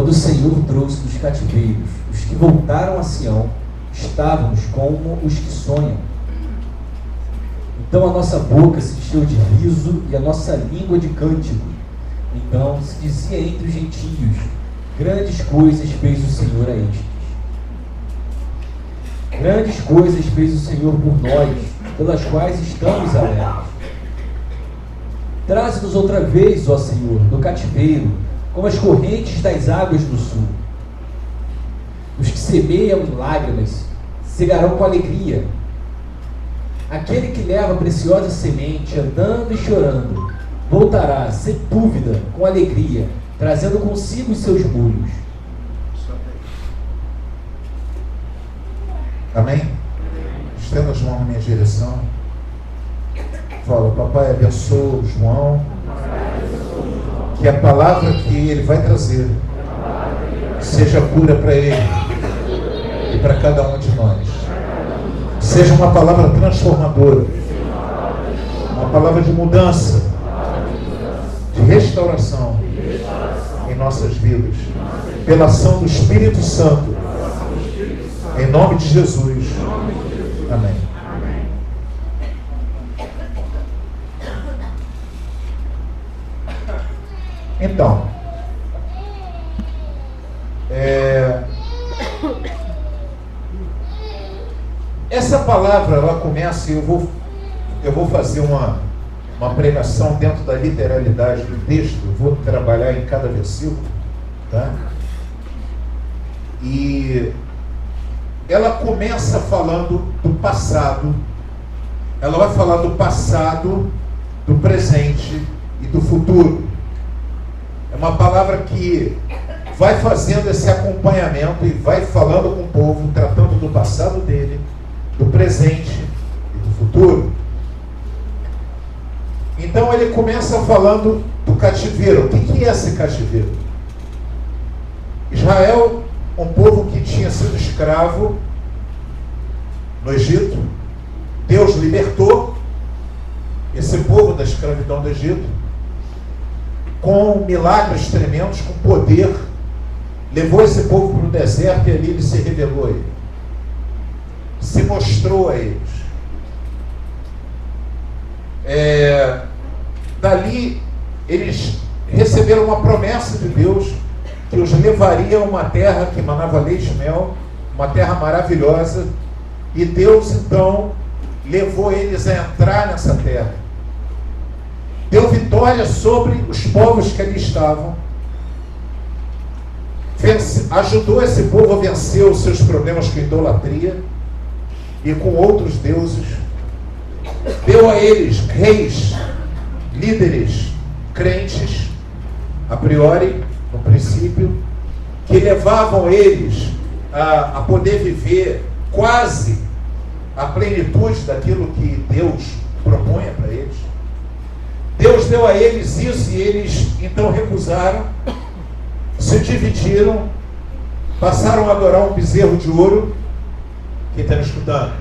quando o Senhor trouxe dos cativeiros os que voltaram a Sião, estávamos como os que sonham. Então a nossa boca se encheu de riso e a nossa língua de cântico. Então se dizia entre os gentios: grandes coisas fez o Senhor a estes. Grandes coisas fez o Senhor por nós, pelas quais estamos alegres. Traze-nos outra vez, ó Senhor, do cativeiro, como as correntes das águas do sul. Os que semeiam em lágrimas cegarão com alegria. Aquele que leva a preciosa semente, andando e chorando, voltará, sem dúvida, com alegria, trazendo consigo os seus bulhos. Amém? Estenda as mãos na minha direção. Fala: papai, abençoa o João. Que a palavra que ele vai trazer seja cura para ele e para cada um de nós. Seja uma palavra transformadora, uma palavra de mudança, de restauração em nossas vidas, pela ação do Espírito Santo, em nome de Jesus. Amém. Então, essa palavra, ela começa, e eu vou fazer uma pregação dentro da literalidade do texto. Eu vou trabalhar em cada versículo, tá? E ela começa falando do passado. Ela vai falar do passado, do presente e do futuro. É uma palavra que vai fazendo esse acompanhamento e vai falando com o povo, tratando do passado dele, do presente e do futuro. Então ele começa falando do cativeiro. O que é esse cativeiro? Israel, um povo que tinha sido escravo no Egito. Deus libertou esse povo da escravidão do Egito com milagres tremendos, com poder. Levou esse povo para o deserto e ali ele se revelou a ele, se mostrou a eles. Dali eles receberam uma promessa de Deus que os levaria a uma terra que manava leite e mel, uma terra maravilhosa. E Deus então levou eles a entrar nessa terra, deu vitória sobre os povos que ali estavam, ajudou esse povo a vencer os seus problemas com idolatria e com outros deuses. Deu a eles reis, líderes, crentes, a priori, no princípio, que levavam eles a poder viver quase a plenitude daquilo que Deus propunha para eles. Deus deu a eles isso e eles então recusaram, se dividiram, passaram a adorar um bezerro de ouro. Quem está me escutando?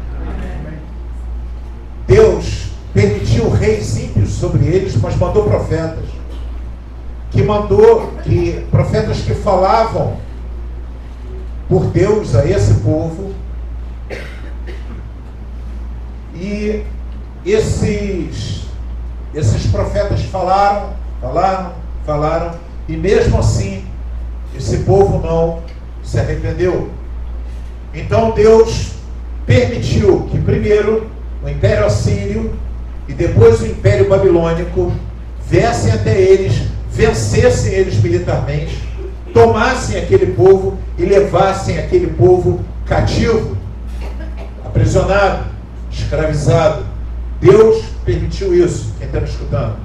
Deus permitiu reis ímpios sobre eles, mas mandou profetas, profetas que falavam por Deus a esse povo. E esses profetas falaram, e mesmo assim esse povo não se arrependeu. Então Deus permitiu que primeiro o Império Assírio e depois o Império Babilônico viessem até eles, vencessem eles militarmente, tomassem aquele povo e levassem aquele povo cativo, aprisionado, escravizado. Deus permitiu isso. Quem está me escutando?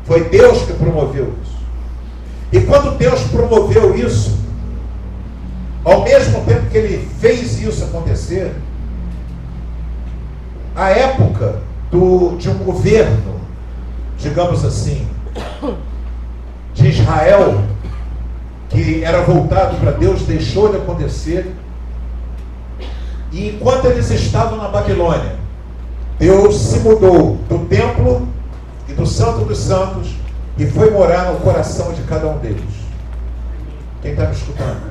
Foi Deus que promoveu isso. E quando Deus promoveu isso, ao mesmo tempo que Ele fez isso acontecer, a época de um governo, digamos assim, de Israel, que era voltado para Deus, deixou de acontecer. E enquanto eles estavam na Babilônia, Deus se mudou do templo e do Santo dos Santos e foi morar no coração de cada um deles. Quem está me escutando?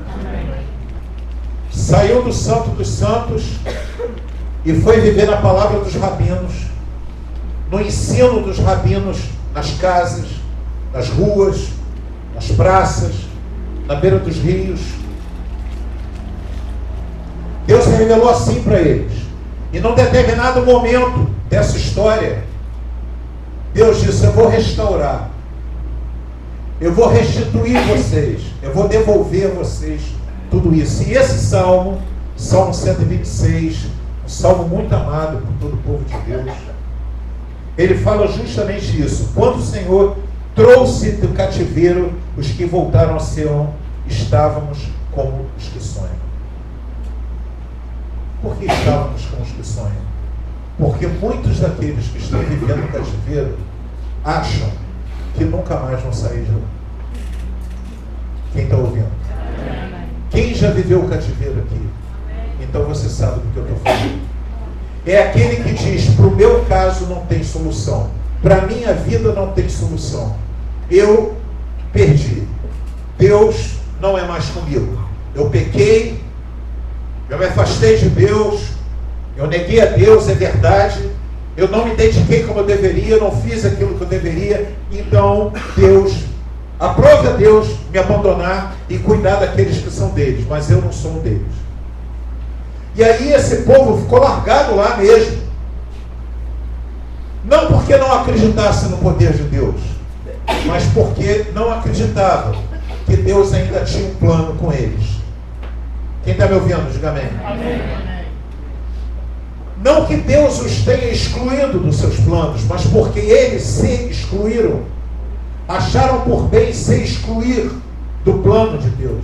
Saiu do Santo dos Santos e foi viver na palavra dos rabinos, no ensino dos rabinos, nas casas, nas ruas, nas praças, na beira dos rios. Deus revelou assim para eles. E num determinado momento dessa história, Deus disse: eu vou restaurar, eu vou restituir vocês, eu vou devolver a vocês tudo isso. E esse salmo, Salmo 126, um salmo muito amado por todo o povo de Deus, ele fala justamente isso. Quando o Senhor trouxe do cativeiro os que voltaram a Sião, estávamos como os que sonham. Por que estávamos como os que sonham? Porque muitos daqueles que estão vivendo no cativeiro acham que nunca mais vão sair de lá. Quem está ouvindo? Quem já viveu o cativeiro aqui? Então você sabe do que eu estou falando. É aquele que diz: para o meu caso não tem solução, para a minha vida não tem solução, eu perdi, Deus não é mais comigo, eu pequei, eu me afastei de Deus, eu neguei a Deus, é verdade, eu não me dediquei como eu deveria, eu não fiz aquilo que eu deveria, então Deus, aprove a Deus me abandonar e cuidar daqueles que são deles, mas eu não sou um deles. E aí esse povo ficou largado lá mesmo, não porque não acreditasse no poder de Deus, mas porque não acreditavam que Deus ainda tinha um plano com eles. Quem está me ouvindo, diga amém. Amém. Não que Deus os tenha excluído dos seus planos, mas porque eles se excluíram, acharam por bem se excluir do plano de Deus,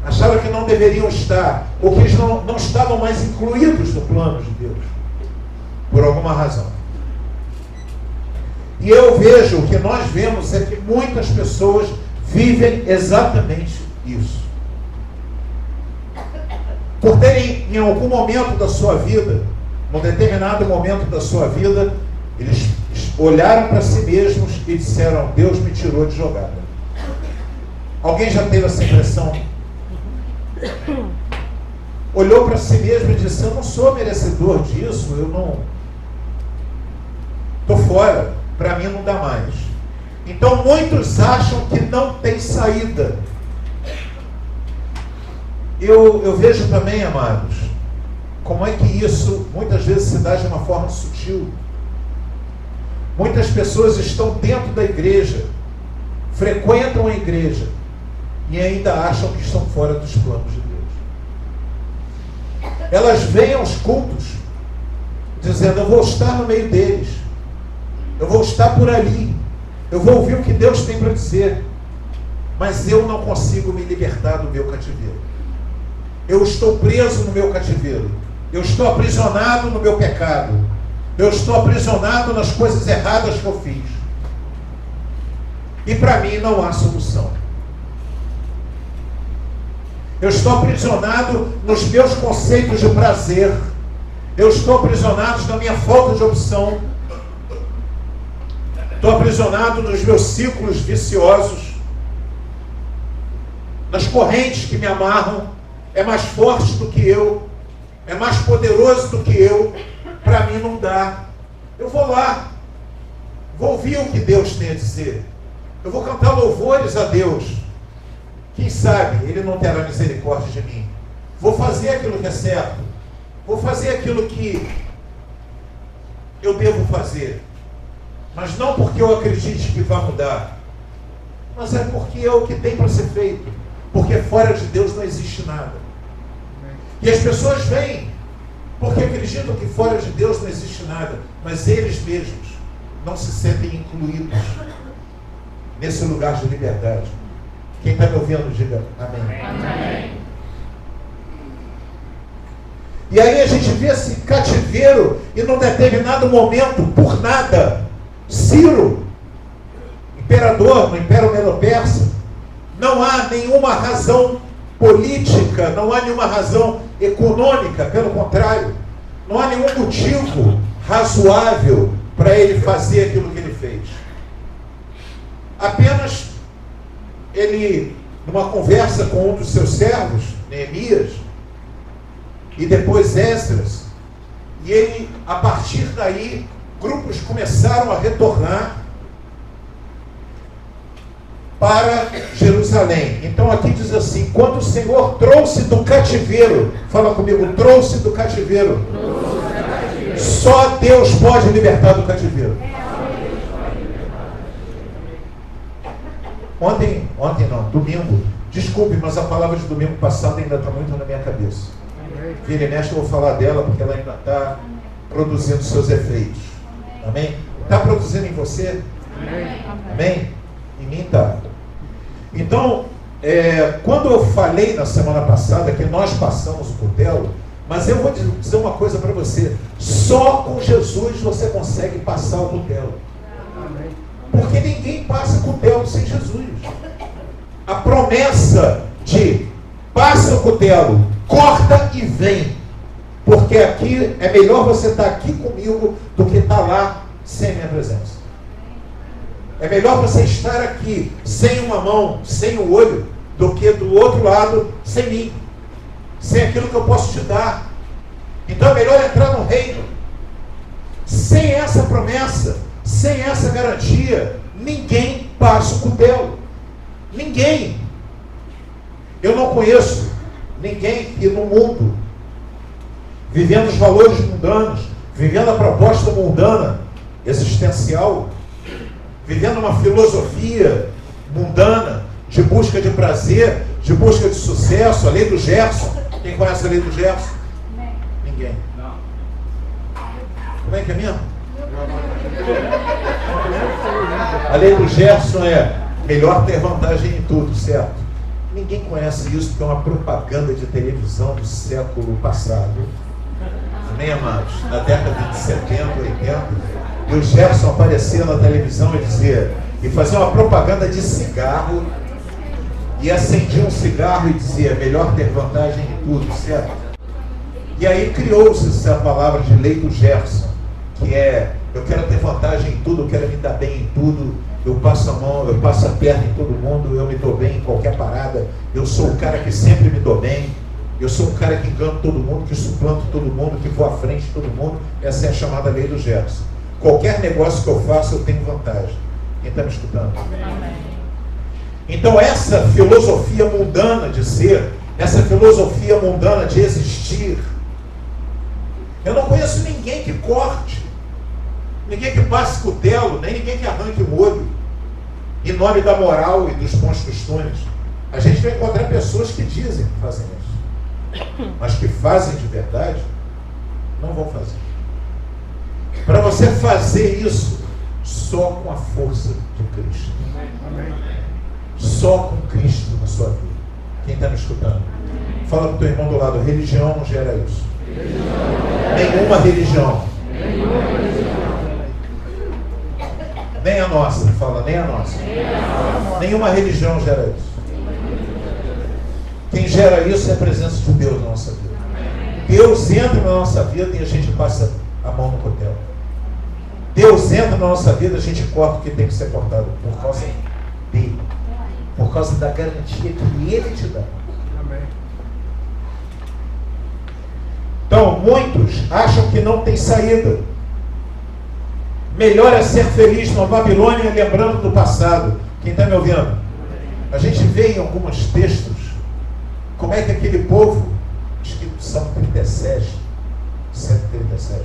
acharam que não deveriam estar, ou que eles não estavam mais incluídos no plano de Deus, por alguma razão. E eu vejo, o que nós vemos é que muitas pessoas vivem exatamente isso. Por terem, em algum momento da sua vida, num determinado momento da sua vida, eles olharam para si mesmos e disseram: Deus me tirou de jogada. Alguém já teve essa impressão? Olhou para si mesmo e disse: eu não sou merecedor disso, eu não... estou fora, para mim não dá mais. Então muitos acham que não tem saída. Eu vejo também, amados, como é que isso muitas vezes se dá de uma forma sutil. Muitas pessoas estão dentro da igreja, frequentam a igreja e ainda acham que estão fora dos planos de Deus. Elas vêm aos cultos dizendo: eu vou estar no meio deles, eu vou estar por ali, eu vou ouvir o que Deus tem para dizer, mas eu não consigo me libertar do meu cativeiro. Eu estou preso no meu cativeiro, eu estou aprisionado no meu pecado, eu estou aprisionado nas coisas erradas que eu fiz, e para mim não há solução. Eu estou aprisionado nos meus conceitos de prazer, eu estou aprisionado na minha falta de opção, estou aprisionado nos meus ciclos viciosos, nas correntes que me amarram. É mais forte do que eu, é mais poderoso do que eu, para mim não dá. Eu vou lá, vou ouvir o que Deus tem a dizer, eu vou cantar louvores a Deus, quem sabe Ele não terá misericórdia de mim. Vou fazer aquilo que é certo, vou fazer aquilo que eu devo fazer, mas não porque eu acredite que vai mudar, mas é porque é o que tem para ser feito, porque fora de Deus não existe nada. E as pessoas vêm porque acreditam que fora de Deus não existe nada, mas eles mesmos não se sentem incluídos nesse lugar de liberdade. Quem está me ouvindo, diga amém. Amém. E aí a gente vê esse cativeiro, e num determinado momento, por nada, Ciro, imperador no Império Medo-Persa, não há nenhuma razão política, não há nenhuma razão econômica, pelo contrário, não há nenhum motivo razoável para ele fazer aquilo que ele fez. Apenas ele numa conversa com um dos seus servos, Neemias, e depois Esdras, e ele, a partir daí, grupos começaram a retornar para Jerusalém. Então aqui diz assim: quando o Senhor trouxe do cativeiro, fala comigo, trouxe do cativeiro. Só Deus pode libertar do cativeiro. Ontem não, domingo, desculpe, mas a palavra de domingo passado ainda está muito na minha cabeça. Vira e mexe, eu vou falar dela porque ela ainda está produzindo seus efeitos. Amém? Está produzindo em você? Amém? Em mim está. Então, quando eu falei na semana passada que nós passamos o cutelo, mas eu vou dizer uma coisa para você: só com Jesus você consegue passar o cutelo. Porque ninguém passa cutelo sem Jesus. A promessa de passa o cutelo, corta e vem. Porque aqui é melhor você estar aqui comigo do que estar lá sem minha presença. É melhor você estar aqui sem uma mão, sem o olho, do que do outro lado sem mim, sem aquilo que eu posso te dar. Então é melhor entrar no reino. Sem essa promessa, sem essa garantia, ninguém passa o cutelo. Ninguém. Eu não conheço ninguém que no mundo, vivendo os valores mundanos, vivendo a proposta mundana, existencial, vivendo uma filosofia mundana, de busca de prazer, de busca de sucesso, a lei do Gerson. Quem conhece a lei do Gerson? Ninguém. Como é que é mesmo? A lei do Gerson é melhor ter vantagem em tudo, certo? Ninguém conhece isso porque é uma propaganda de televisão do século passado. Amém, amados? Na década de 70, 80, e o Gerson aparecia na televisão e fazia uma propaganda de cigarro, e acendia um cigarro e dizia melhor ter vantagem em tudo, certo? E aí criou-se essa palavra de lei do Gerson, que é: eu quero ter vantagem em tudo, eu quero me dar bem em tudo, eu passo a mão, eu passo a perna em todo mundo, eu me dou bem em qualquer parada, eu sou o cara que sempre me dou bem, eu sou um cara que engano todo mundo, que suplanto todo mundo, que vou à frente de todo mundo. Essa é a chamada lei do Gerson. Qualquer negócio que eu faço, eu tenho vantagem. Quem está me escutando? Amém. Então essa filosofia mundana de ser, essa filosofia mundana de existir, eu não conheço ninguém que corte, ninguém que passe cutelo, nem ninguém que arranque o olho, em nome da moral e dos bons costumes. A gente vai encontrar pessoas que dizem que fazem isso, mas que fazem de verdade, não vão fazer. Para você fazer isso, só com a força de Cristo. Só com Cristo na sua vida. Quem está me escutando? Fala para o teu irmão do lado: religião não gera isso. Nenhuma religião. Nem a nossa. Fala, nem a nossa. Nenhuma religião gera isso. Quem gera isso é a presença de Deus na nossa vida. Deus entra na nossa vida e a gente passa a mão no cutelo. Deus entra na nossa vida, a gente corta o que tem que ser cortado por causa dele, por causa da garantia que ele te dá. Então, muitos acham que não tem saída. Melhor é ser feliz na Babilônia lembrando do passado. Quem está me ouvindo? A gente vê em alguns textos como é que aquele povo, acho que Salmo 37, 137,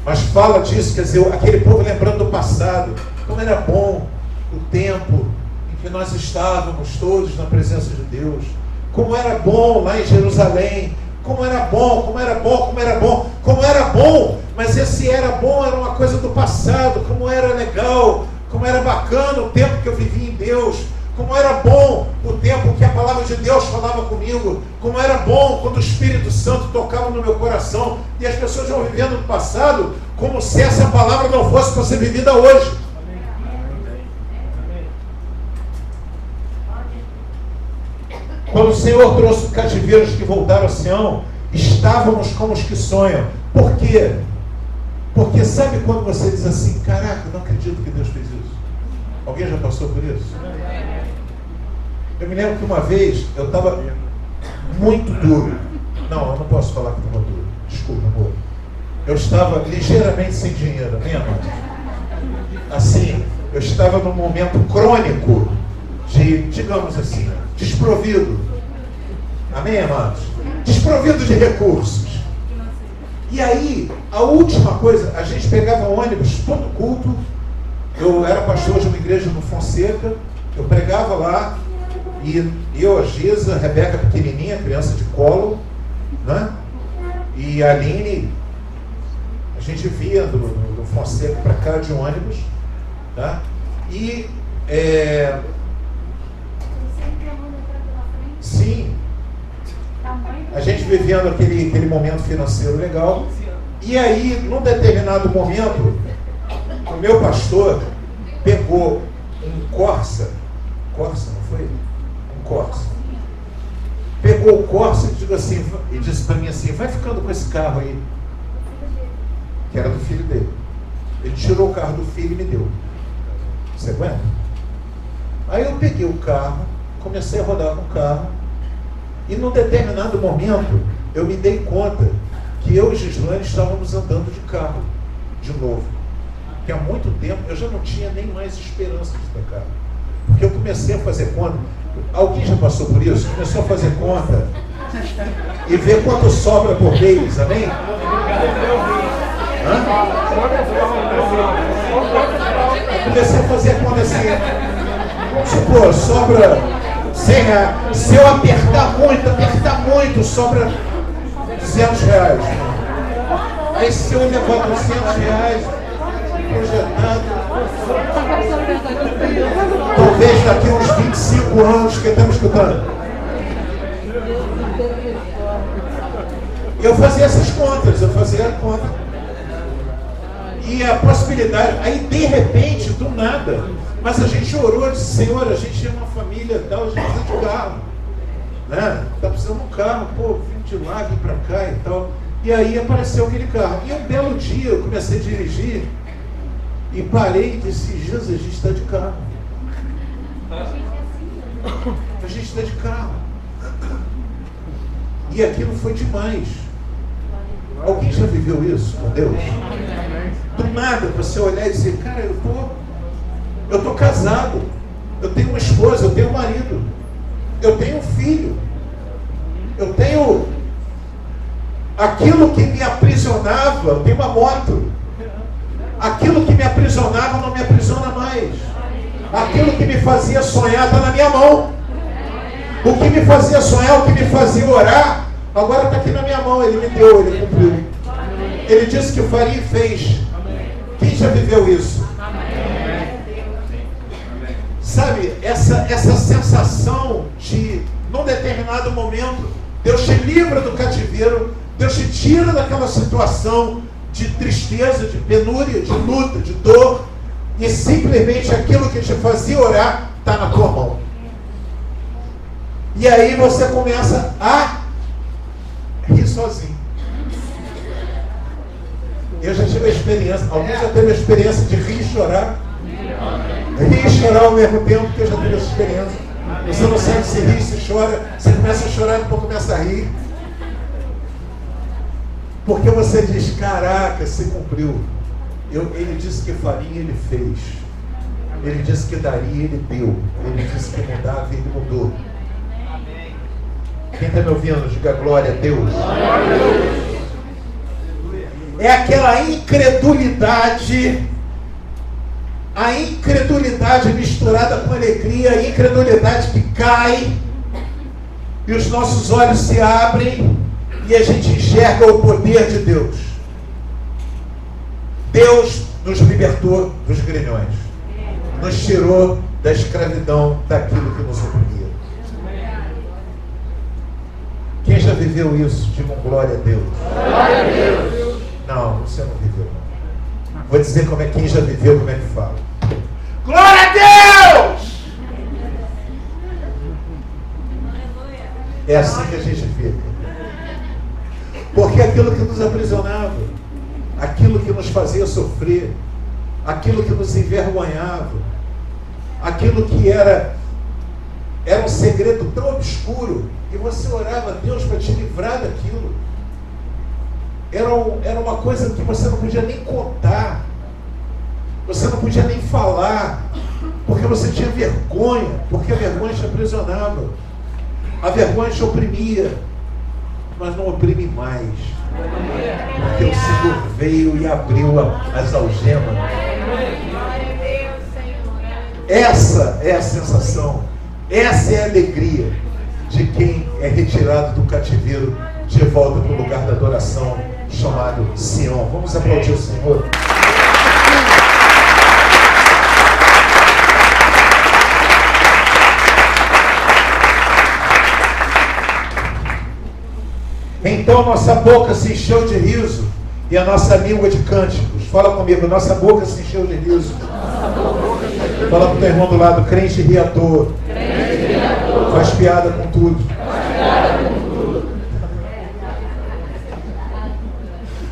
mas fala disso, quer dizer, aquele povo lembrando do passado, como era bom o tempo em que nós estávamos todos na presença de Deus, como era bom lá em Jerusalém, como era bom, como era bom, como era bom, como era bom, mas esse era bom era uma coisa do passado, como era legal, como era bacana o tempo que eu vivi em Deus, como era bom o tempo que a palavra de Deus falava comigo, como era bom quando o Espírito Santo tocava no meu coração, e as pessoas vão vivendo no passado como se essa palavra não fosse para ser vivida hoje. Quando o Senhor trouxe cativeiros que voltaram a Sião, estávamos como os que sonham. Por quê? Porque sabe quando você diz assim: caraca, não acredito que Deus fez isso? Alguém já passou por isso? Eu me lembro que uma vez eu estava muito duro. Não, eu não posso falar que estava duro. Desculpa, amor. Eu estava ligeiramente sem dinheiro, né, amor? Assim, eu estava num momento crônico de, digamos assim, desprovido. Amém, amados? Desprovido de recursos. E aí, a última coisa, a gente pegava ônibus todo culto. Eu era pastor de uma igreja no Fonseca. Eu pregava lá. E eu, a Giza, a Rebeca pequenininha, criança de colo, né? E a Aline, a gente via do Fonseca para cá de ônibus, tá? E sim, a gente vivendo aquele momento financeiro legal. E aí, num determinado momento, o meu pastor pegou um Corsa, não foi? Um Corsa. Pegou o Corsa e disse para mim assim: vai ficando com esse carro aí, que era do filho dele. Ele tirou o carro do filho e me deu. Você aguenta? Aí eu peguei o carro, comecei a rodar com o carro, e num determinado momento eu me dei conta que eu e Gislane estávamos andando de carro de novo. Porque há muito tempo eu já não tinha nem mais esperança de ter carro. Porque eu comecei a fazer conta. Alguém já passou por isso? Começou a fazer conta e ver quanto sobra por mês, amém? Comecei a fazer conta assim, vamos supor, sobra 100 reais. Se eu apertar muito, sobra 200 reais. Aí se eu levar 200 reais projetado, talvez daqui uns 25 anos, que estamos escutando, eu fazia essas contas, a conta. E a possibilidade, aí de repente, do nada, mas a gente orou, disse: Senhor, a gente é uma família e tal, a gente precisa de carro, né? Tá precisando de um carro, pô, vim de lá, vim pra cá e tal. E aí apareceu aquele carro. E um belo dia eu comecei a dirigir e parei e disse: Jesus, a gente está de carro. A gente está de carro. E aquilo foi demais. Alguém já viveu isso com Deus? Do nada, você olhar e dizer: cara, eu tô casado, eu tenho uma esposa, eu tenho um marido, eu tenho um filho, eu tenho aquilo que me aprisionava, eu tenho uma moto. Aquilo que me aprisionava não me aprisiona mais. Aquilo que me fazia sonhar está na minha mão. O que me fazia sonhar, o que me fazia orar, agora está aqui na minha mão. Ele me deu, ele cumpriu. Ele disse que faria e fez. Quem já viveu isso? Sabe, essa sensação de, num determinado momento, Deus te livra do cativeiro, Deus te tira daquela situação de tristeza, de penúria, de luta, de dor, e simplesmente aquilo que te fazia orar está na tua mão. E aí você começa a rir sozinho. Eu já tive a experiência, alguém já teve a experiência de rir e chorar? Rir e chorar ao mesmo tempo, que eu já tive essa experiência. Você não sabe se ri, se chora, você começa a chorar e depois começa a rir. Porque você diz: caraca, se cumpriu. Ele disse que faria, ele fez. Ele disse que daria, ele deu. Ele disse que mudava, ele mudou. Quem está me ouvindo, diga glória a Deus. É aquela incredulidade, a incredulidade misturada com alegria, a incredulidade que cai, e os nossos olhos se abrem, e a gente enxerga o poder de Deus. Deus nos libertou dos grilhões, nos tirou da escravidão daquilo que nos oprimia. Quem já viveu isso? Digam glória a Deus. Glória a Deus. Não, você não viveu. Vou dizer como é quem já viveu, como é que fala. Glória a Deus! É assim que a gente fica. Porque aquilo que nos aprisionava, aquilo que nos fazia sofrer, aquilo que nos envergonhava, aquilo que era Era um segredo tão obscuro e você orava a Deus para te livrar daquilo. Era uma coisa que você não podia nem contar, você não podia nem falar, porque você tinha vergonha, porque a vergonha te aprisionava, a vergonha te oprimia, mas não oprime mais, porque o Senhor veio e abriu as algemas. Essa é a sensação, essa é a alegria de quem é retirado do cativeiro de volta para o lugar da adoração chamado Sião. Vamos aplaudir o Senhor. Então nossa boca se encheu de riso e a nossa língua de cânticos. Fala comigo, nossa boca se encheu de riso. Fala para o teu irmão do lado, crente ri à toa. Faz piada com tudo.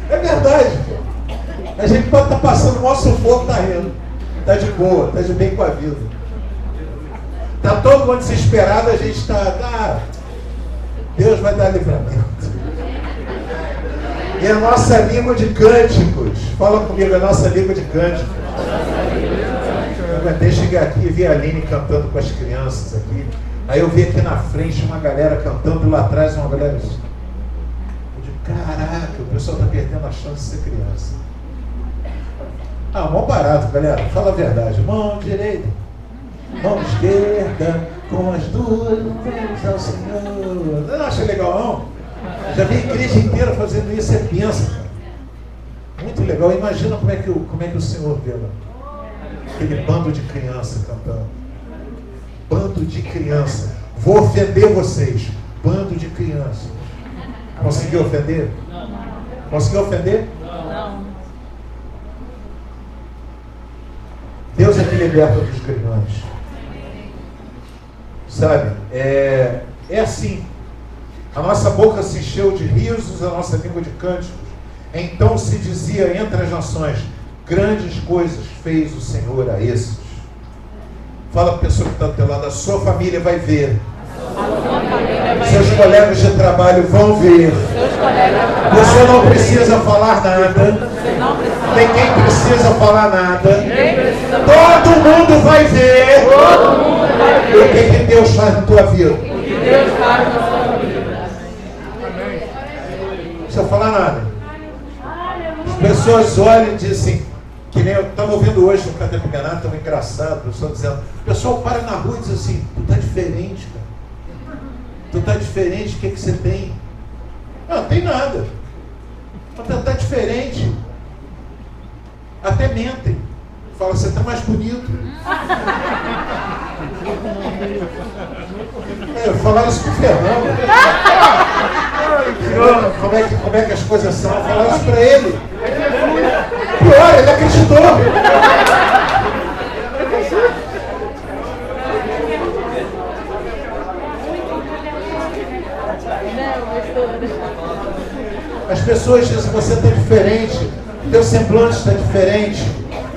É verdade. A gente pode estar passando o nosso sufoco, está rindo. Está de boa, está de bem com a vida. Está todo mundo desesperado, a gente está... Deus vai dar livramento. E a nossa língua de cânticos. Fala comigo, a nossa língua de cânticos. Eu aguentei chegar aqui e vi a Aline cantando com as crianças aqui. Aí eu vi aqui na frente uma galera cantando, lá atrás uma galera... Eu digo, caraca, o pessoal está perdendo a chance de ser criança. Mão barato, galera. Fala a verdade. Mão direita, mão esquerda, com as duas mãos ao Senhor. Não acha legal, não? Já vi a igreja inteira fazendo isso, é bênção, cara. Muito legal. Imagina como é que o Senhor vê lá. Aquele bando de criança cantando. Bando de criança. Vou ofender vocês. Bando de criança. Conseguiu ofender? Não. Conseguiu ofender? Não. Deus é que liberta dos grilhões. Sabe? É assim. A nossa boca se encheu de risos, a nossa língua de cânticos. Então se dizia entre as nações, grandes coisas fez o Senhor a esses. Fala para a pessoa que está do teu lado, a sua família vai ver. Seus colegas de trabalho vão ver. Você não precisa falar nada. Ninguém precisa falar nada. Todo mundo vai ver o que Deus faz na tua vida. Não precisa falar nada. As pessoas olham e dizem, que nem eu estava ouvindo hoje no Café Pequenato, tão engraçado, o pessoal dizendo, o pessoal para na rua e diz assim, tu tá diferente, cara. Tu tá diferente, o que você tem? Não tem nada. Mas tá diferente. Até mentem. Fala, você tá mais bonito. Falaram isso pro Fernando. Como é que as coisas são? Falaram isso para ele. Pior, ele acreditou. As pessoas dizem, você está diferente, teu semblante está diferente,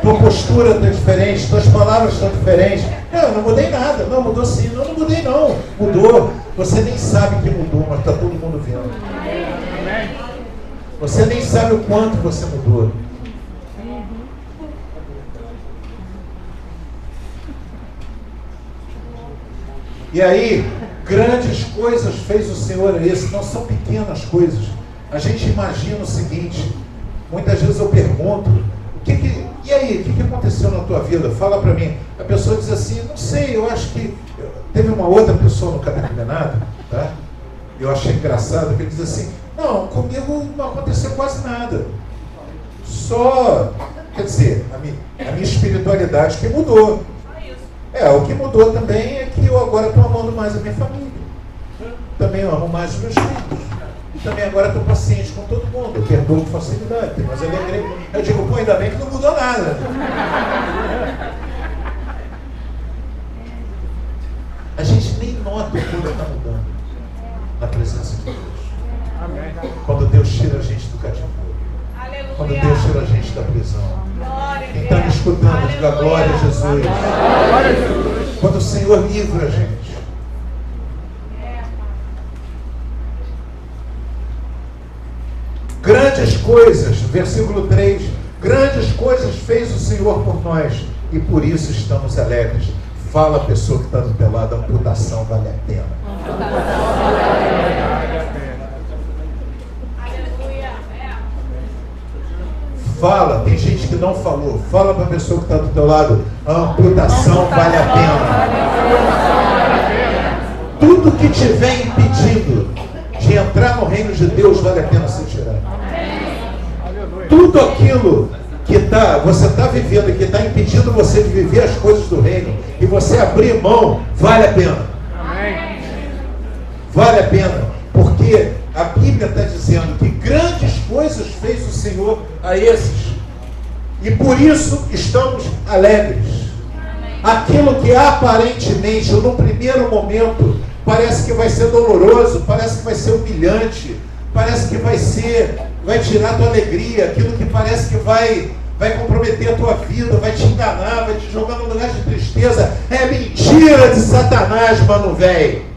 tua postura está diferente, tuas palavras estão diferentes. Eu não mudei nada. Não, mudou sim. Não mudei não. Mudou. Você nem sabe que mudou, mas está todo mundo vendo. Você nem sabe o quanto você mudou. E aí, grandes coisas fez o Senhor a esse. Não são pequenas coisas. A gente imagina o seguinte, muitas vezes eu pergunto, e aí, o que aconteceu na tua vida? Fala para mim. A pessoa diz assim, não sei, eu acho que... Teve uma outra pessoa no Café Pequenato, tá? Eu achei engraçado, que ele diz assim, não, comigo não aconteceu quase nada. Só, quer dizer, a minha espiritualidade que mudou. O que mudou também é que eu agora estou amando mais a minha família. Também eu amo mais os meus filhos. E também agora estou paciente com todo mundo. Eu perdoo com facilidade, tenho mais alegria. Eu digo, pô, ainda bem que não mudou nada. A gente nem nota quando está mudando na presença de Deus. Amém. Quando Deus tira a gente do cativeiro. Aleluia. Quando Deus tira a gente da prisão. Quem está me escutando, diga glória a Jesus. Glória a Jesus. Quando o Senhor livra a gente. coisas, versículo 3, grandes coisas fez o Senhor por nós e por isso estamos alegres. Fala a pessoa que está do teu lado, a amputação vale a pena. Fala, tem gente que não falou. Fala para a pessoa que está do teu lado, a amputação vale a pena. Tudo que estiver impedindo de entrar no reino de Deus vale a pena ser tirado. Tudo aquilo que você está vivendo e que está impedindo você de viver as coisas do reino e você abrir mão, vale a pena. Vale a pena, porque a Bíblia está dizendo que grandes coisas fez o Senhor a esses e por isso estamos alegres. Aquilo que aparentemente, no primeiro momento, parece que vai ser doloroso, parece que vai ser humilhante, parece que vai tirar a tua alegria, aquilo que parece que vai comprometer a tua vida, vai te enganar, vai te jogar num lugar de tristeza, é mentira de Satanás, mano velho.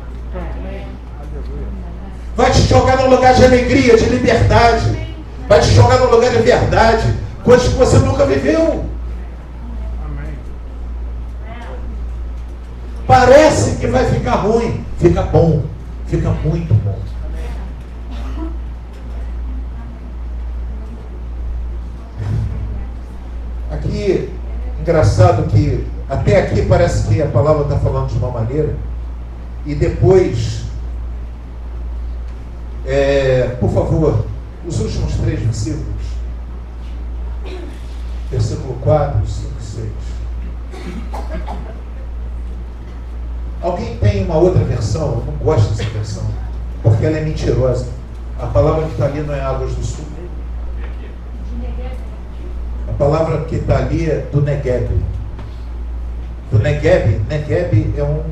Vai te jogar num lugar de alegria, de liberdade, vai te jogar num lugar de verdade, coisas que você nunca viveu. Parece que vai ficar ruim, fica bom, fica muito bom. Aqui, engraçado que até aqui parece que a palavra está falando de uma maneira e depois, por favor, os últimos 3 versículos, versículo 4, 5 e 6. Alguém tem uma outra versão? Eu não gosto dessa versão, porque ela é mentirosa. A palavra que está ali não é Águas do Sul. A palavra que está ali é do Negueb. Do Negueb. Negueb é um...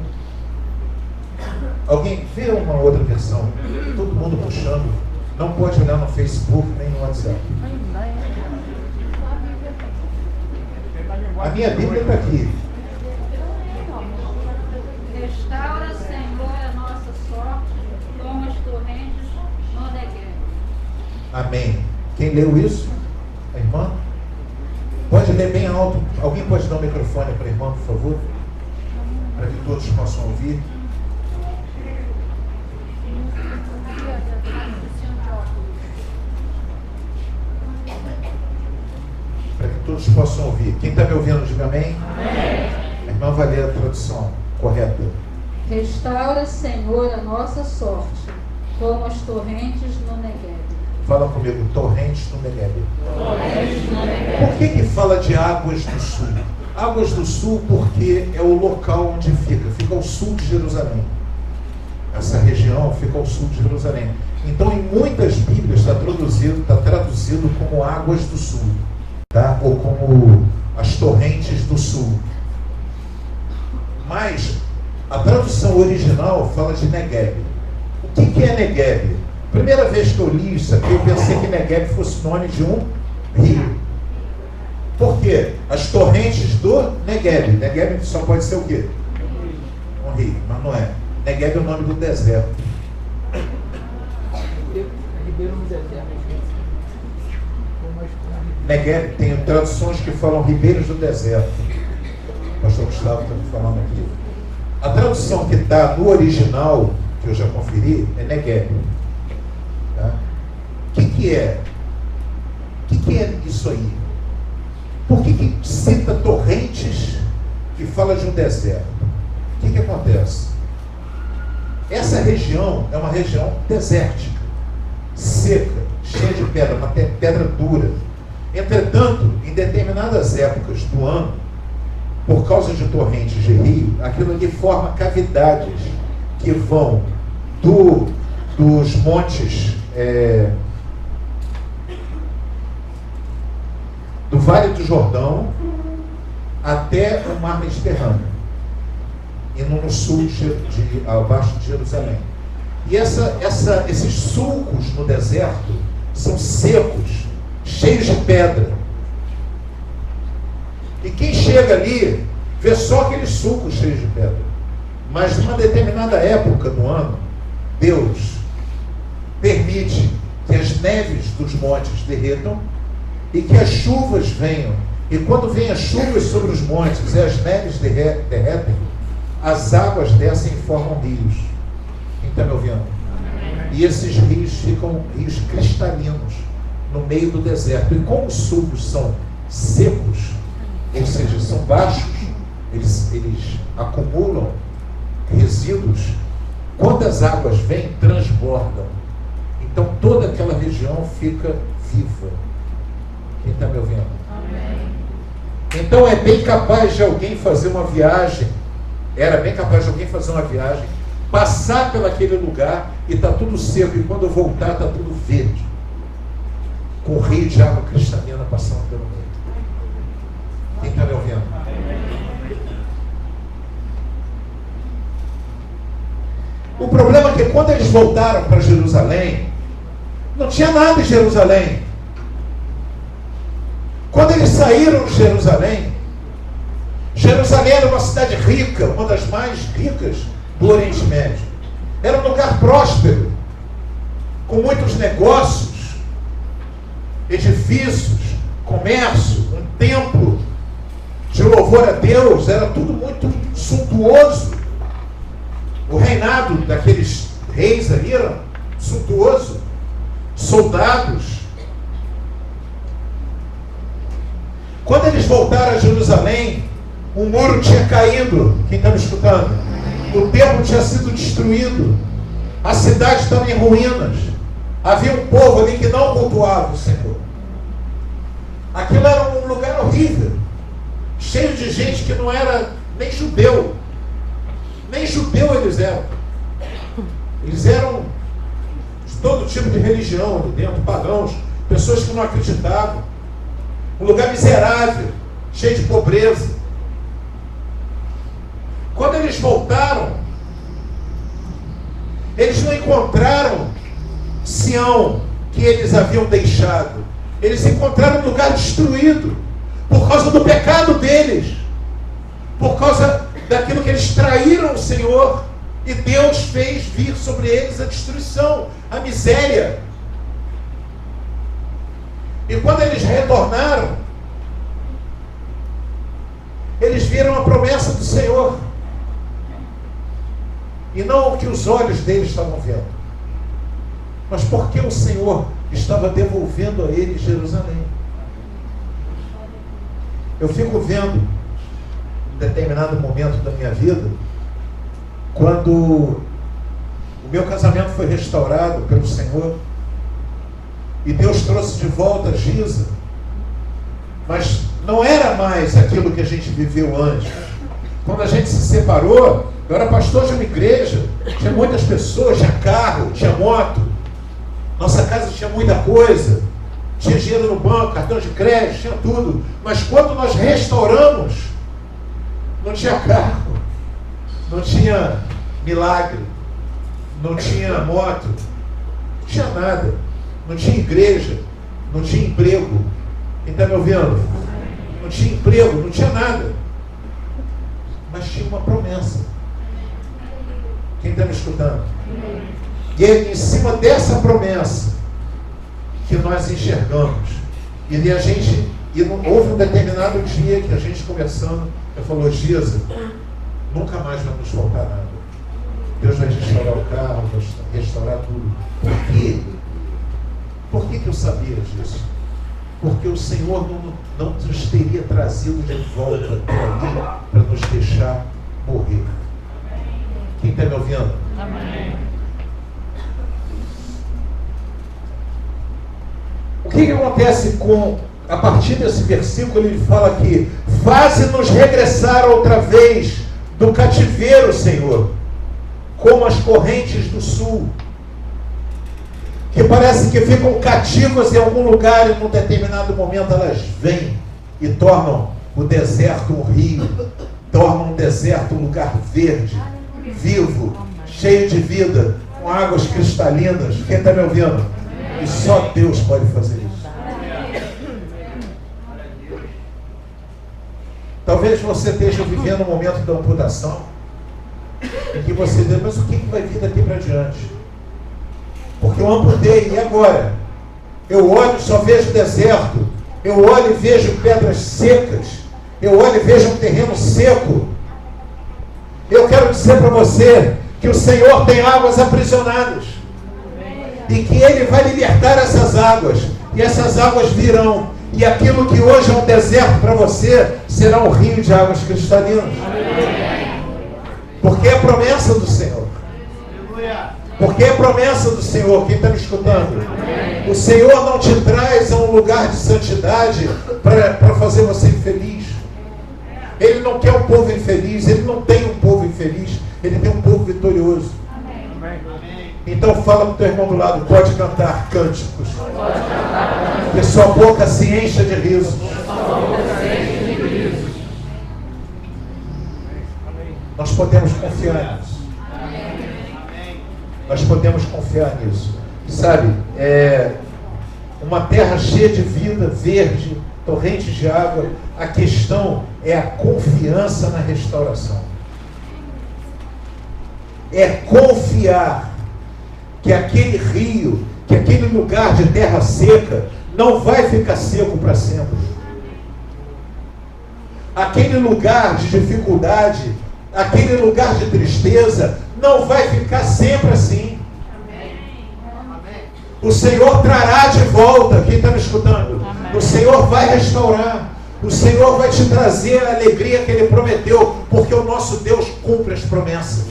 Alguém vê uma outra versão? Todo mundo puxando. Não pode olhar no Facebook nem no WhatsApp. A minha Bíblia está aqui. Restaura, Senhor, a nossa sorte, como as torrentes no Negueb. Amém. Quem leu isso? A irmã? Pode ler bem alto. Alguém pode dar o microfone para a irmã, por favor? Para que todos possam ouvir. Para que todos possam ouvir. Quem está me ouvindo, diga amém. Amém. A irmã vai ler a tradução correta. Restaura, Senhor, a nossa sorte, como as torrentes no Negueb. Fala comigo, torrentes no Negueb. Por que fala de Águas do Sul? Águas do Sul porque é o local onde fica ao sul de Jerusalém. Essa região fica ao sul de Jerusalém. Então, em muitas Bíblias está traduzido como Águas do Sul, tá? Ou como as torrentes do sul. Mas a tradução original fala de Negueb. O que é Negueb? Primeira vez que eu li isso aqui, eu pensei que Negueb fosse nome de um rio. Por quê? As torrentes do Negueb. Negueb só pode ser o quê? Um rio, mas não é. Negueb é o nome do deserto. Negueb tem traduções que falam ribeiros do deserto. O pastor Gustavo está me falando aqui. A tradução que está no original, que eu já conferi, é Negueb. Tá? O que é? O que é isso aí? Por que cita torrentes e fala de um deserto? O que acontece? Essa região é uma região desértica, seca, cheia de pedra, uma pedra dura. Entretanto, em determinadas épocas do ano, por causa de torrentes de rio, aquilo ali forma cavidades que vão dos montes do Vale do Jordão até o mar Mediterrâneo, indo no sul abaixo de Jerusalém. E esses sulcos no deserto são secos, cheios de pedra. E quem chega ali vê só aqueles sulcos cheios de pedra. Mas numa determinada época do ano, Deus permite que as neves dos montes derretam e que as chuvas venham. E quando vêm as chuvas sobre os montes e as neves derretem, as águas descem e formam rios. Quem está me ouvindo? E esses rios ficam rios cristalinos no meio do deserto. E como os sulcos são secos, ou seja, são baixos, eles acumulam resíduos. Quando as águas vêm, transbordam. Então toda aquela região fica viva. Quem está me ouvindo? Amém. Então é bem capaz de alguém fazer uma viagem, era bem capaz de alguém fazer uma viagem, passar pelaquele lugar e está tudo seco, e quando voltar está tudo verde, com um rio de água cristalina passando pelo meio. Quem está me ouvindo? O problema é que quando eles voltaram para Jerusalém, não tinha nada em Jerusalém. Quando eles saíram de Jerusalém, Jerusalém era uma cidade rica, uma das mais ricas do Oriente Médio. Era um lugar próspero, com muitos negócios, edifícios, comércio, um templo de louvor a Deus, era tudo muito suntuoso. O reinado daqueles reis ali era suntuoso, soldados. Quando eles voltaram a Jerusalém, o muro tinha caído. Quem está me escutando? O templo tinha sido destruído. A cidade estava em ruínas. Havia um povo ali que não cultuava o Senhor. Aquilo era um lugar horrível, cheio de gente que não era nem judeu. Nem judeu eles eram. Eles eram de todo tipo de religião ali dentro, pagãos, pessoas que não acreditavam. Um lugar miserável, cheio de pobreza. Quando eles voltaram, eles não encontraram Sião, que eles haviam deixado. Eles encontraram um lugar destruído, por causa do pecado deles, por causa daquilo que eles traíram o Senhor, e Deus fez vir sobre eles a destruição, a miséria. E quando eles retornaram, eles viram a promessa do Senhor, e não o que os olhos deles estavam vendo, mas porque o Senhor estava devolvendo a eles Jerusalém. Eu fico vendo, em determinado momento da minha vida, quando o meu casamento foi restaurado pelo Senhor, e Deus trouxe de volta Giza, mas não era mais aquilo que a gente viveu antes. Quando a gente se separou, eu era pastor de uma igreja, tinha muitas pessoas, tinha carro, tinha moto, nossa casa tinha muita coisa, tinha dinheiro no banco, cartão de crédito, tinha tudo. Mas quando nós restauramos, não tinha carro, não tinha milagre, não tinha moto, não tinha nada, não tinha igreja, não tinha emprego. Quem está me ouvindo? Não tinha emprego, não tinha nada, mas tinha uma promessa. Quem está me escutando? E é em cima dessa promessa que nós enxergamos. E houve um determinado dia que a gente conversando, eu falou: Giza, nunca mais vai nos faltar nada. Deus vai restaurar o carro, vai restaurar tudo. Por quê? Por que eu sabia disso? Porque o Senhor não nos teria trazido de volta até ali para nos deixar morrer. Quem está me ouvindo? Amém. O que acontece a partir desse versículo? Ele fala que faze-nos regressar outra vez do cativeiro, Senhor, como as correntes do sul, que parece que ficam cativas em algum lugar, e num determinado momento elas vêm e tornam o deserto um rio, tornam o deserto um lugar verde, vivo, cheio de vida, com águas cristalinas. Quem está me ouvindo? E só Deus pode fazer isso. Talvez você esteja vivendo um momento da amputação, em que você diz: mas o que vai vir daqui para diante? Porque eu amputei, e agora? Eu olho e só vejo deserto. Eu olho e vejo pedras secas. Eu olho e vejo um terreno seco. Eu quero dizer para você que o Senhor tem águas aprisionadas. E que Ele vai libertar essas águas. E essas águas virão. E aquilo que hoje é um deserto para você, será um rio de águas cristalinas. Porque é promessa do Senhor. Porque é promessa do Senhor. Quem está me escutando? O Senhor não te traz a um lugar de santidade para fazer você infeliz. Ele não quer um povo infeliz. Ele não tem um povo infeliz. Ele tem um povo vitorioso. Então fala para o teu irmão do lado, pode cantar cânticos. Que sua boca se encha de risos. Nós podemos confiar nisso. Nós podemos confiar nisso. Sabe, uma terra cheia de vida, verde, torrentes de água. A questão é a confiança na restauração. É confiar que aquele rio, que aquele lugar de terra seca não vai ficar seco para sempre. Aquele lugar de dificuldade, aquele lugar de tristeza não vai ficar sempre assim. O Senhor trará de volta. Quem está me escutando? O Senhor vai restaurar. O Senhor vai te trazer a alegria que Ele prometeu, porque o nosso Deus cumpre as promessas.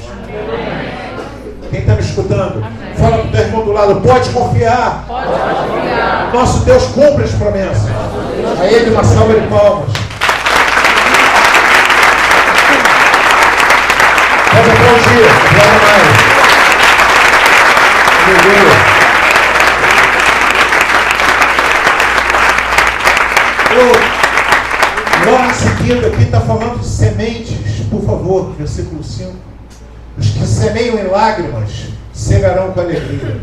Quem está me escutando? Fala para o teu irmão do lado, pode confiar. Pode confiar. Nosso Deus cumpre as promessas. A Ele uma salva de palmas. Pode aplaudir, aplauda mais. Aleluia. Logo em seguida, aqui está falando de sementes, por favor, versículo 5. Os que semeiam em lágrimas cegarão com alegria.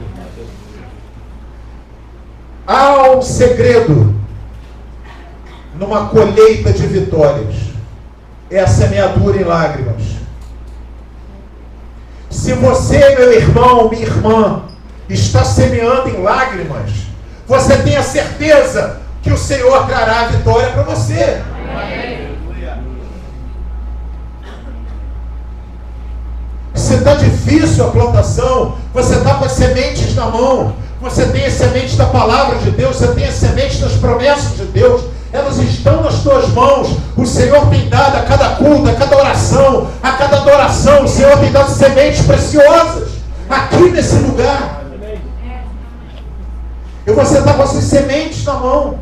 Há um segredo numa colheita de vitórias. É a semeadura em lágrimas. Se você, meu irmão, minha irmã, está semeando em lágrimas, você tem a certeza que o Senhor trará a vitória para você. Se está difícil a plantação, você está com as sementes na mão, você tem as sementes da palavra de Deus, você tem as sementes das promessas de Deus, elas estão nas tuas mãos. O Senhor tem dado a cada culto, a cada oração, a cada adoração, o Senhor tem dado sementes preciosas aqui nesse lugar. E você está com essas sementes na mão.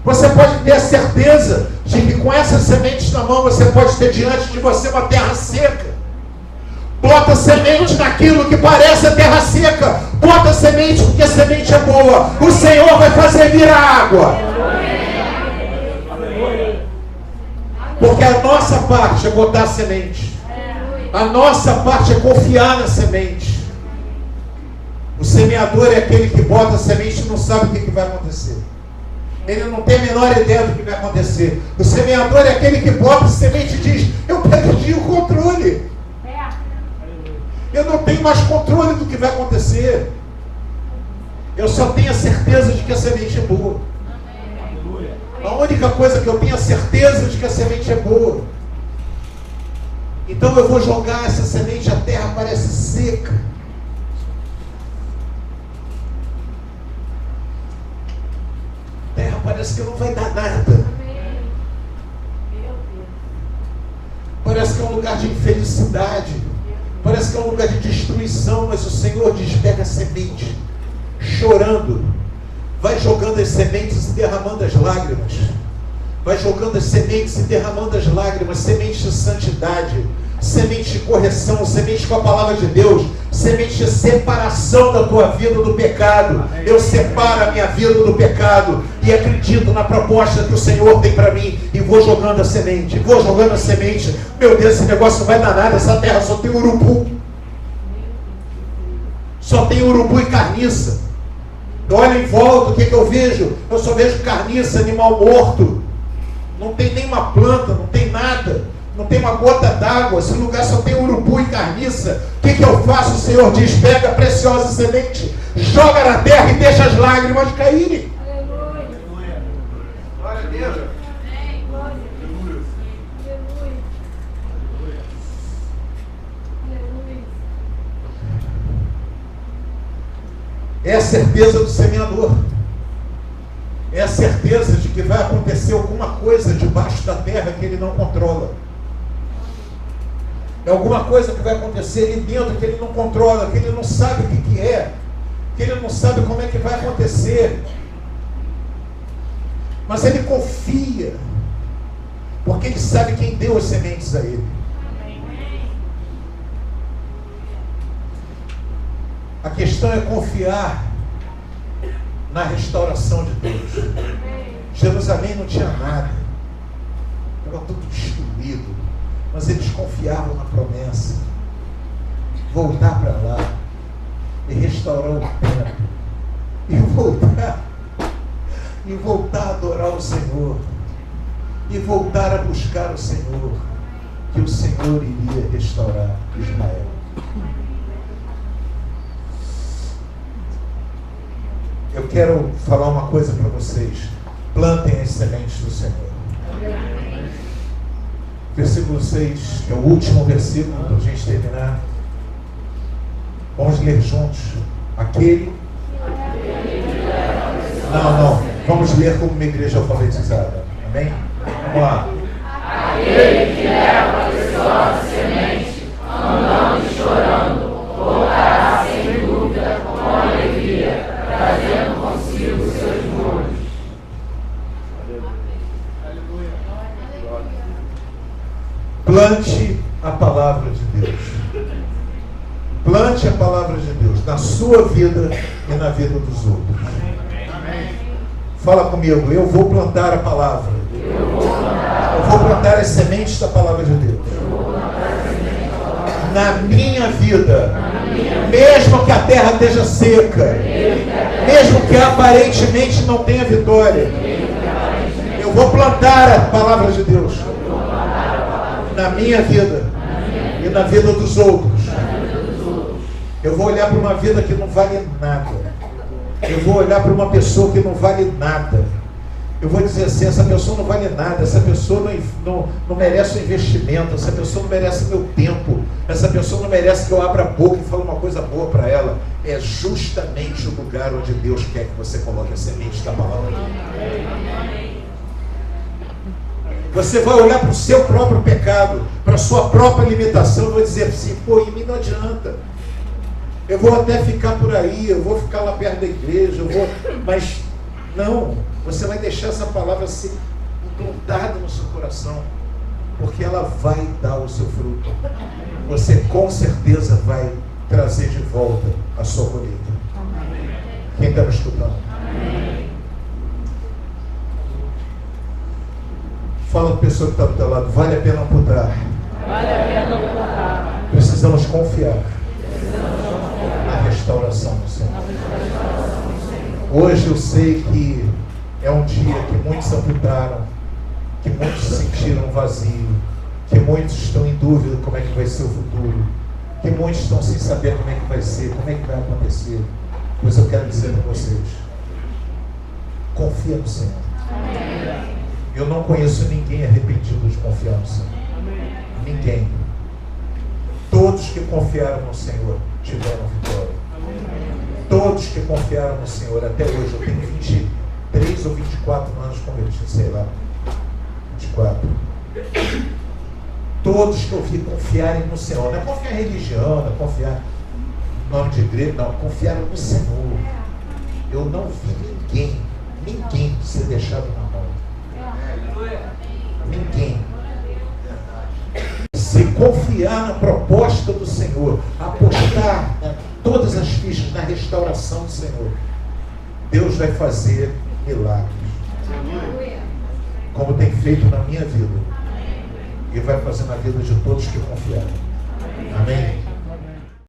Você pode ter a certeza de que com essas sementes na mão você pode ter diante de você uma terra seca. Bota semente naquilo que parece a terra seca. Bota semente porque a semente é boa. O Senhor vai fazer vir a água. Porque a nossa parte é botar semente. A nossa parte é confiar na semente. O semeador é aquele que bota a semente e não sabe o que vai acontecer. Ele não tem a menor ideia do que vai acontecer. O semeador é aquele que bota a semente e diz: eu perdi o controle. Eu não tenho mais controle do que vai acontecer. Eu só tenho a certeza de que a semente é boa. A única coisa que eu tenho a certeza de que a semente é boa. Então eu vou jogar essa semente, a terra parece seca. A terra parece que não vai dar nada. Parece que é um lugar de infelicidade. Parece que é um lugar de destruição. Mas o Senhor diz: pega a semente, chorando. Vai jogando as sementes e derramando as lágrimas. Vai jogando as sementes e derramando as lágrimas. Sementes de santidade, semente de correção, semente com a palavra de Deus, semente de separação da tua vida do pecado. Eu separo a minha vida do pecado e acredito na proposta que o Senhor tem para mim, e vou jogando a semente, vou jogando a semente. Meu Deus, esse negócio não vai dar nada. Essa terra só tem urubu, só tem urubu e carniça. Eu olho em volta, o que eu vejo? Eu só vejo carniça, animal morto. Não tem nenhuma planta, não tem nada. não tem uma gota d'água, esse lugar só tem urubu e carniça. O que eu faço? O Senhor diz: pega a preciosa semente, joga na terra e deixa as lágrimas caírem. Aleluia. Glória a Deus. Amém. Glória. Aleluia. Aleluia. É a certeza do semeador. É a certeza de que vai acontecer alguma coisa debaixo da terra que ele não controla. É alguma coisa que vai acontecer ali dentro que ele não controla, que ele não sabe o que é, que ele não sabe como é que vai acontecer. Mas ele confia, porque ele sabe quem deu as sementes a ele. A questão é confiar na restauração de Deus. Jerusalém não tinha nada, estava tudo destruído, mas eles confiavam na promessa, voltar para lá e restaurar o templo, e voltar a adorar o Senhor, e voltar a buscar o Senhor, que o Senhor iria restaurar Israel. Eu quero falar uma coisa para vocês: plantem as sementes do Senhor. Versículo 6, que é o último versículo para a gente terminar. Vamos ler juntos. Aquele. Não. Vamos ler como uma igreja alfabetizada. Amém? Vamos lá. Aquele que leva a preciosa semente, andando e chorando, voltará sem dúvida com alegria, trazendo consigo os seus molhos. Plante a palavra de Deus. Plante a palavra de Deus na sua vida e na vida dos outros. Fala comigo: eu vou plantar a palavra. Eu vou plantar as sementes da palavra de Deus na minha vida, mesmo que a terra esteja seca, mesmo que aparentemente não tenha vitória. Eu vou plantar a palavra de Deus na minha vida e na vida dos outros. Eu vou olhar para uma vida que não vale nada. Eu vou olhar para uma pessoa que não vale nada. Eu vou dizer assim: essa pessoa não vale nada, essa pessoa não merece um investimento, essa pessoa não merece meu tempo, essa pessoa não merece que eu abra a boca e fale uma coisa boa para ela. É justamente o lugar onde Deus quer que você coloque a semente da palavra dele. Você vai olhar para o seu próprio pecado, para a sua própria limitação, e vai dizer assim: pô, em mim não adianta. Eu vou até ficar por aí, eu vou ficar lá perto da igreja, mas não, você vai deixar essa palavra ser implantada no seu coração, porque ela vai dar o seu fruto. Você com certeza vai trazer de volta a sua colheita. Quem está me escutando? Fala para a pessoa que está do teu lado: vale a pena amputar. Precisamos confiar na restauração do Senhor. Hoje eu sei que é um dia que muitos amputaram, que muitos se sentiram vazio, que muitos estão em dúvida como é que vai ser o futuro, que muitos estão sem saber como é que vai ser, como é que vai acontecer. Pois eu quero dizer para vocês: confia no Senhor. Eu não conheço ninguém arrependido de confiar no Senhor. Ninguém. Todos que confiaram no Senhor tiveram vitória. Todos que confiaram no Senhor até hoje. Eu tenho 23 ou 24 anos convertido, sei lá, 24. Todos que eu vi confiarem no Senhor. Não é confiar em religião, não é confiar no nome de igreja, não. Confiaram no Senhor. Eu não vi ninguém ser deixado na mão. Ninguém. Se confiar na proposta do Senhor, apostar todas as fichas na restauração do Senhor, Deus vai fazer milagres, como tem feito na minha vida, e vai fazer na vida de todos que confiarem. Amém?